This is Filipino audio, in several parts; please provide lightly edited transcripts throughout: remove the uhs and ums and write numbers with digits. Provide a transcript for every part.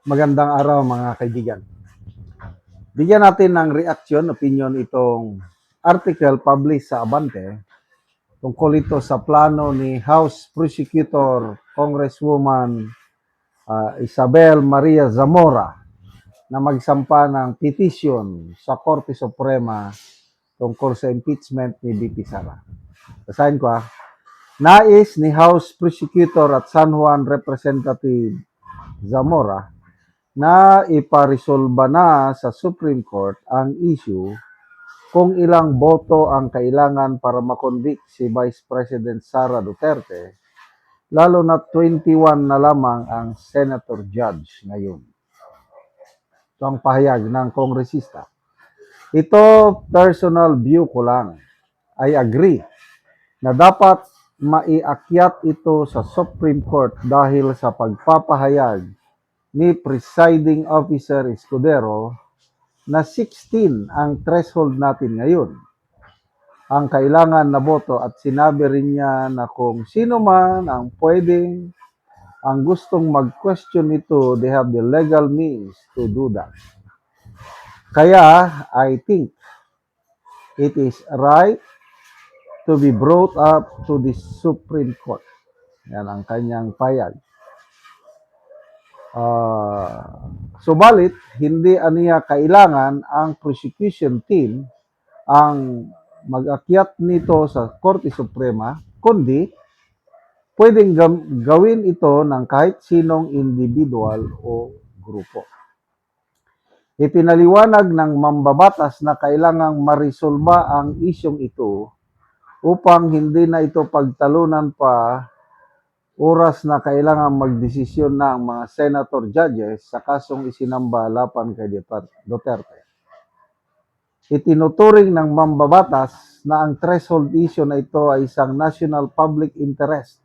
Magandang araw mga kaibigan. Bigyan natin ng reaction, opinion itong article published sa Abante tungkol ito sa plano ni House Prosecutor Congresswoman Isabel Maria Zamora na magsampa ng petition sa Korte Suprema tungkol sa impeachment ni VP Sara. Basahin ko. Nais ni House Prosecutor at San Juan Representative Zamora na iparesolba na sa Supreme Court ang issue kung ilang boto ang kailangan para makonvict si Vice President Sara Duterte, lalo na 21 na lamang ang senator judge ngayon. Ito ang pahayag ng kongresista. Ito, personal view ko lang. I agree na dapat maiakyat ito sa Supreme Court dahil sa pagpapahayag ni Presiding Officer Escudero na 16 ang threshold natin ngayon. Ang kailangan na boto at sinabi rin niya na kung sino man ang pwedeng, ang gustong mag-question nito, they have the legal means to do that. Kaya, I think it is right to be brought up to the Supreme Court. Yan ang kanyang payag. Subalit, hindi aniya kailangan ang prosecution team ang mag-akyat nito sa Korte Suprema, kundi pwedeng gawin ito ng kahit sinong individual o grupo. Ipinaliwanag ng mambabatas na kailangang marisolba ang isyong ito upang hindi na ito pagtalunan pa oras na kailangan magdesisyon na ang mga senator judges sa kasong isinamba laban kay Duterte. Itinuturing ng mambabatas na ang threshold issue na ito ay isang national public interest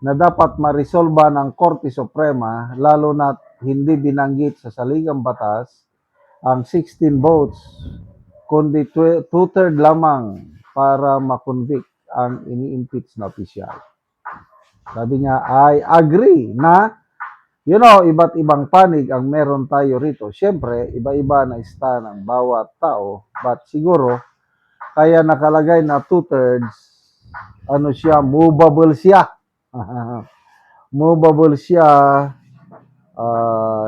na dapat marisolba ng Korte Suprema, lalo na hindi binanggit sa saligang batas ang 16 votes, kundi 2/3 lamang para makonvict ang ini-impeach na opisyal. Sabi niya, I agree na, iba't ibang panig ang meron tayo rito. Siyempre, iba-iba na stand ng bawat tao. But siguro, kaya nakalagay na 2/3, movable siya. Movable siya.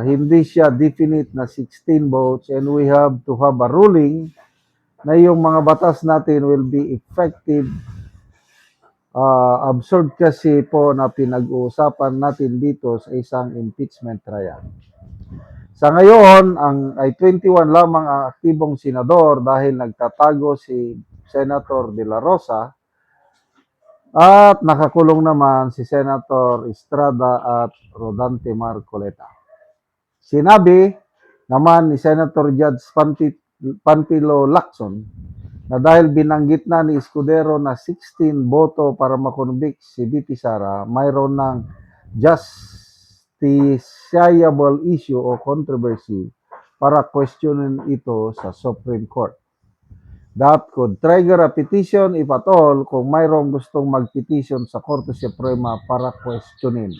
Hindi siya definite na 16 votes, and we have to have a ruling na yung mga batas natin will be effective. Absurd kasi po na pinag-uusapan natin dito sa isang impeachment trial. Sa ngayon, ay 21 lamang ang aktibong senador dahil nagtatago si Senator De La Rosa at nakakulong naman si Senator Estrada at Rodante Marcoleta. Sinabi naman ni Senator Judge Panfilo Lacson na dahil binanggit na ni Escudero na 16 boto para makonvict si VP Sara, mayroon ng justiciable issue o controversy para questionin ito sa Supreme Court. That could trigger a petition if at all kung mayroong gustong mag-petition sa Korte Suprema para questionin.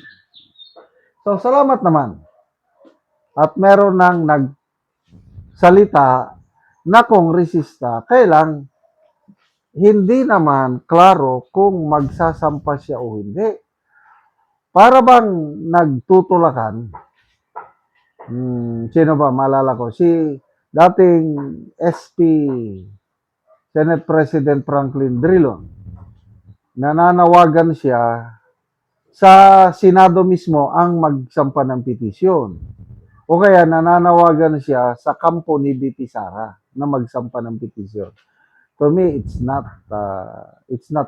So, salamat naman. At meron nang nagsalita na kongresista, kailang hindi naman klaro kung magsasampa siya o hindi. Para bang nagtutulakan, sino ba, maalala ko, si dating SP Senate President Franklin Drilon, nananawagan siya sa Senado mismo ang magsampa ng petisyon. O kaya nananawagan siya sa kampo ni VP Sara na magsampa ng petisyon. To me, it's not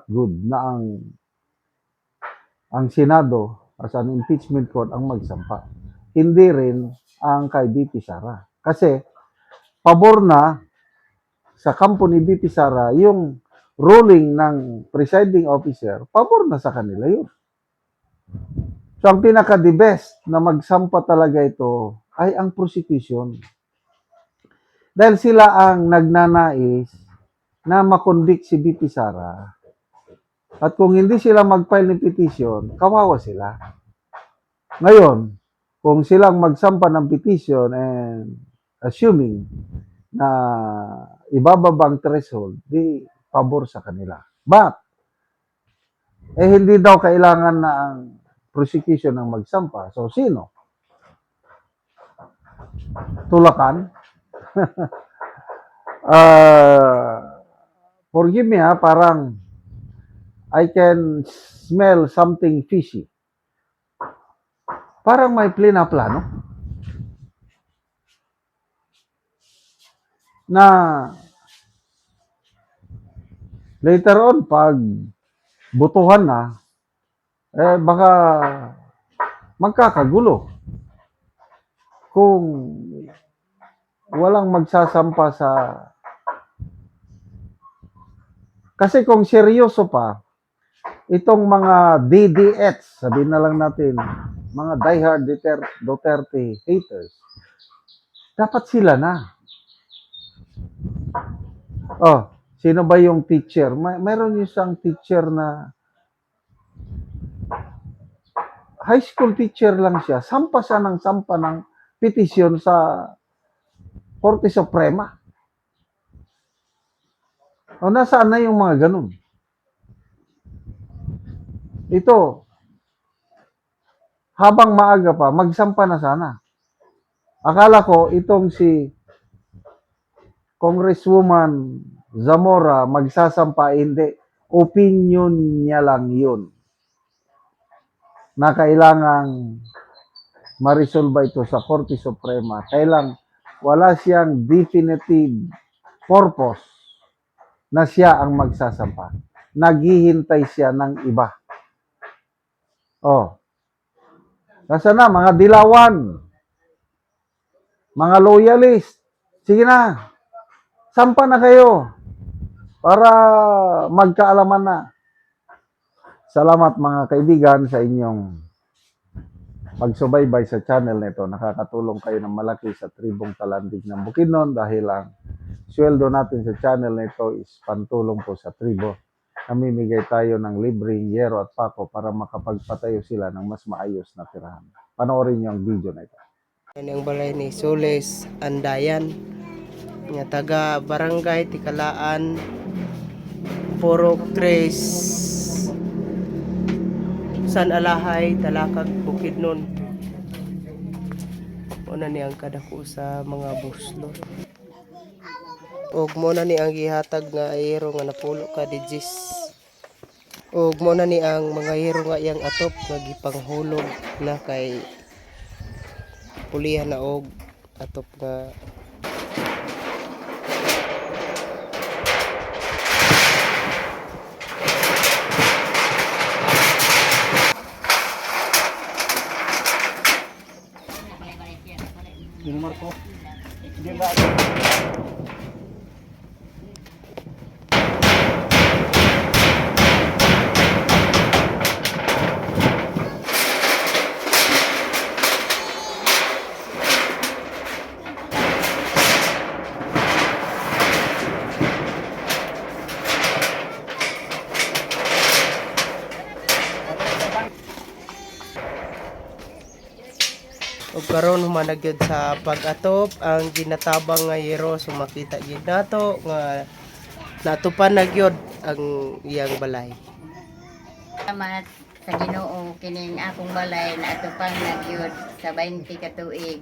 good na ang Senado as an impeachment court ang magsampa. Hindi rin ang kay VP Sara. Kasi pabor na sa kampo ni VP Sara yung ruling ng presiding officer, pabor na sa kanila yun. So ang pinaka-the best na magsampa talaga ito ay ang prosecution. Dahil sila ang nagnanais na makonvict si VP Sara. At kung hindi sila mag-file ng petition, kawawa sila. Ngayon, kung silang magsampa ng petition and assuming na ibababang threshold, di pabor sa kanila. But, hindi daw kailangan na ang prosecution ang magsampa. So, sino? Tulakan? Forgive me parang I can smell something fishy. Parang may plano na later on, pag butuhan na, baka magkakagulo kung walang magsasampa sa... Kasi kung seryoso pa, itong mga DDS, sabihin na lang natin, mga diehard Duterte haters, dapat sila na. Oh, sino ba yung teacher? Mayroon isang teacher na high school teacher lang siya. Sampa siya ng petisyon sa Korte Suprema. O nasaan na yung mga ganun? Ito, habang maaga pa, magsampa na sana. Akala ko itong si Congresswoman Zamora magsasampa, hindi. Opinion niya lang yun. Na kailangang ma-resolve ito sa Korte Suprema. Kailang wala siyang definitive purpose na siya ang magsasampa. Naghihintay siya ng iba. Oh. Kasi na, mga dilawan, mga loyalist, sige na, sampa na kayo para magkaalaman na. Salamat mga kaibigan sa inyong pagsubaybay sa channel nito. Nakakatulong kayo ng malaki sa tribong Talandig ng Bukidnon dahil ang sweldo natin sa channel nito is pantulong po sa tribo. Namimigay tayo ng libreng yero at pako para makapagpatayo sila ng mas maayos na tirahan. Panoorin niyo ang video na ito. Yan ang balay ni Soles Andayan nga taga Barangay Tikalaan Purok 3 San Alahay, Talakag, Bukidnon. Muna ni ang kadako sa mga buslo. Og muna ni ang gihatag nga ayero nga napulo ka digis. Og muna ni ang mga ayero nga yang atop nga gipanghulog na kay pulihan na og atop nga Marco. ug karon humanagyod sa pag-atop ang ginatabang nga yero so makita gyud nato nga natupan na gyud ang iyang balay. Salamat sa Ginoo kining akong balay na atupang nagyud sa 20 ka tuig.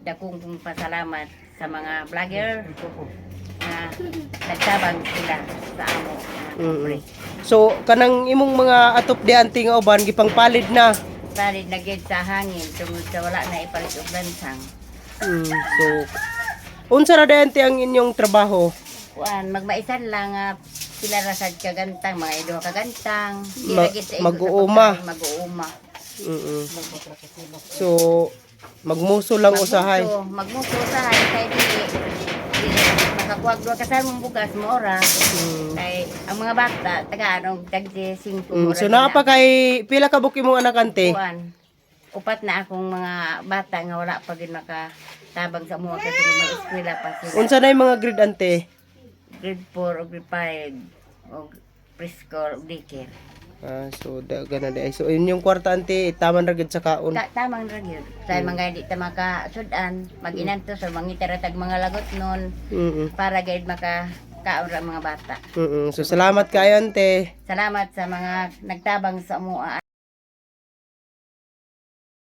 Dakong pasalamat sa mga vlogger na nagtabang sila sa amo. So kanang imong mga atop di anting nga uban gipangpalid na. Palit na gyud sa hangin tungod sa wala na ipalit og lansang. So unsa ra dayanti ang inyong trabaho? Kuan magmaisan lang sila rasad kagantang mga ido kagantang. Mag-uuma. Mag-uuma. So magmuso lang usahay. Magmuso usahay kay dili makakuwag do kasal mong bugas mo ora. Kay ang mga bata taga anong tagdi 5 So naa pa kay pila ka buki mong anak ante? Kuan. Upat na akong mga bata nga wala pa gid makatabang sa mga kasi may eskwela pa sila. Unsa na yung mga grade ante? Grade 4 o grade 5 o preschool o daycare. So gana di ay. So inyong kwarta ante taman ra gid sa kaon. Tamang ra gyud. Sa mga di ta makasudan, mag-inanto sa mga itaratag mga lagot nun para gayud maka kaon ra mga bata. So salamat kayo ante. Salamat sa mga nagtabang sa mua.